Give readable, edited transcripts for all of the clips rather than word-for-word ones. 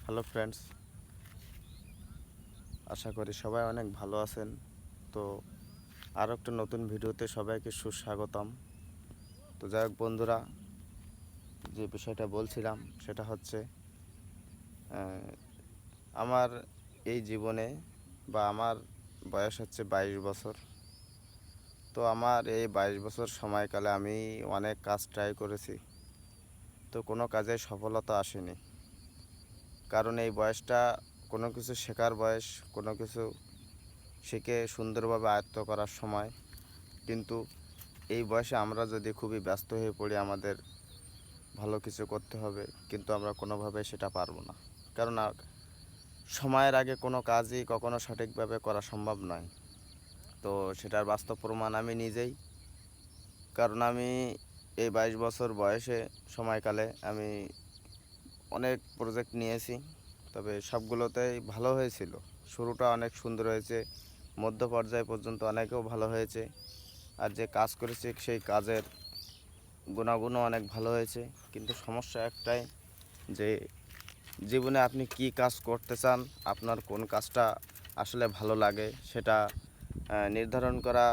Hello friends, আশা করি সবাই অনেক ভালো আছেন। তো আরও একটা নতুন ভিডিওতে সবাইকে সুস্বাগতম। তো যাই হোক বন্ধুরা, যে বিষয়টা বলছিলাম সেটা হচ্ছে আমার এই জীবনে বা আমার বয়স হচ্ছে 22 বছর। তো আমার এই 22 বছর সময়কালে আমি অনেক কাজ ট্রাই করেছি, তো কোনো কাজে সফলতা আসেনি। কারণ এই বয়সটা কোনো কিছু শেখার বয়স, কোনো কিছু শিখে সুন্দরভাবে আয়ত্ত করার সময়। কিন্তু এই বয়সে আমরা যদি খুবই ব্যস্ত হয়ে পড়ি, আমাদের ভালো কিছু করতে হবে, কিন্তু আমরা কোনোভাবে সেটা পারবো না। কারণ সময়ের আগে কোনো কাজই কখনো সঠিকভাবে করা সম্ভব নয়। তো সেটার বাস্তব প্রমাণ আমি নিজেই। কারণ আমি এই 22 বছর বয়সে সময়কালে আমি অনেক প্রজেক্ট নিয়েছি, তবে সবগুলোতেই ভালো হয়েছিল। শুরুটা অনেক সুন্দর হয়েছে, মধ্য পর্যায় পর্যন্ত অনেকেও ভালো হয়েছে। আর যে কাজ করেছি সেই কাজের গুণাগুণও অনেক ভালো হয়েছে। কিন্তু সমস্যা একটাই, যে জীবনে আপনি কি কাজ করতে চান, আপনার কোন কাজটা আসলে ভালো লাগে, সেটা নির্ধারণ করা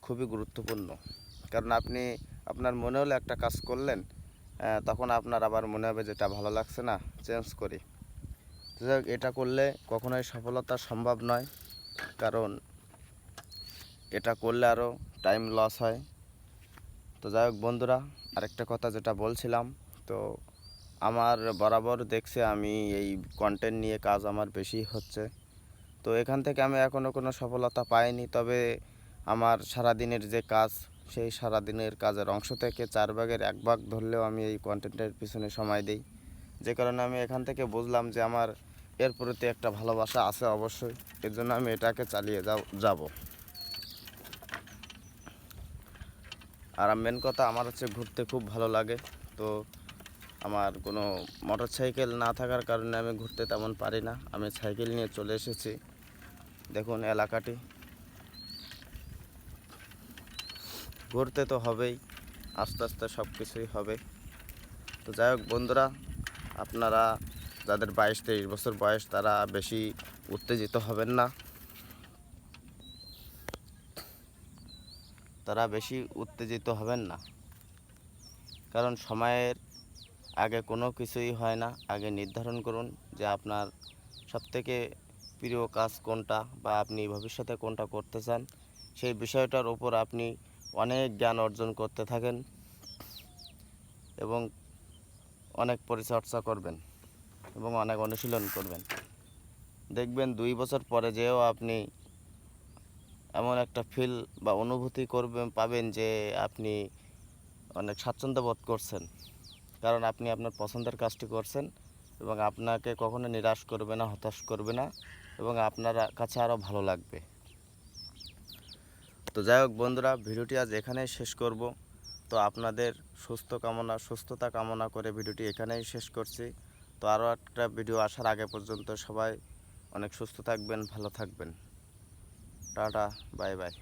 খুবই গুরুত্বপূর্ণ। কারণ আপনি আপনার মনে হলে একটা কাজ করলেন, তখন আপনার আবার মনে হবে যেটা ভালো লাগছে না, চেঞ্জ করি। তো যাই হোক, এটা করলে কখনোই সফলতা সম্ভব নয়। কারণ এটা করলে আরও টাইম লস হয়। তো যাই হোক বন্ধুরা, আরেকটা কথা যেটা বলছিলাম, তো আমার বরাবর দেখছে আমি এই কন্টেন্ট নিয়ে কাজ আমার বেশি হচ্ছে। তো এখান থেকে আমি এখনও কোনো সফলতা পাইনি, তবে আমার সারাদিনের যে কাজ, সেই সারাদিনের কাজের অংশ থেকে 4 ভাগের 1 ভাগ ধরলেও আমি এই কন্টেন্টের পিছনে সময় দিই। যে কারণে আমি এখান থেকে বুঝলাম যে আমার এর প্রতি একটা ভালোবাসা আছে অবশ্যই, এর জন্য আমি এটাকে চালিয়ে যাব। আর মেন কথা, আমার হচ্ছে ঘুরতে খুব ভালো লাগে। তো আমার কোনো মোটর সাইকেল না থাকার কারণে আমি ঘুরতে তেমন পারি না। আমি সাইকেল নিয়ে চলে এসেছি, দেখুন এলাকাটি। ঘুরতে তো হবেই, আস্তে আস্তে সব কিছুই হবে। তো যাই হোক বন্ধুরা, আপনারা যাদের 22-23 বছর বয়স, তারা বেশি উত্তেজিত হবেন না। কারণ সময়ের আগে কোনো কিছুই হয় না। আগে নির্ধারণ করুন যে আপনার সবথেকে প্রিয় কাজ কোনটা, বা আপনি ভবিষ্যতে কোনটা করতে চান। সেই বিষয়টার উপর আপনি অনেক জ্ঞান অর্জন করতে থাকেন এবং অনেক পরিচর্যা করবেন এবং অনেক অনুশীলন করবেন। দেখবেন 2 বছর পরে যেও আপনি এমন একটা ফিল বা অনুভূতি পাবেন যে আপনি অনেক স্বাচ্ছন্দ্য বোধ করছেন। কারণ আপনি আপনার পছন্দের কাজটি করছেন এবং আপনাকে কখনো নিরাশ করবে না, হতাশ করবে না, এবং আপনার কাছে আরও ভালো লাগবে। তো যাই হোক বন্ধুরা, ভিডিওটি আজ এখানেই শেষ করব। তো আপনাদের সুস্থতা কামনা করে ভিডিওটি এখানেই শেষ করছি। তো আরও একটা ভিডিও আসার আগে পর্যন্ত সবাই অনেক সুস্থ থাকবেন, ভালো থাকবেন। Tata, bye bye.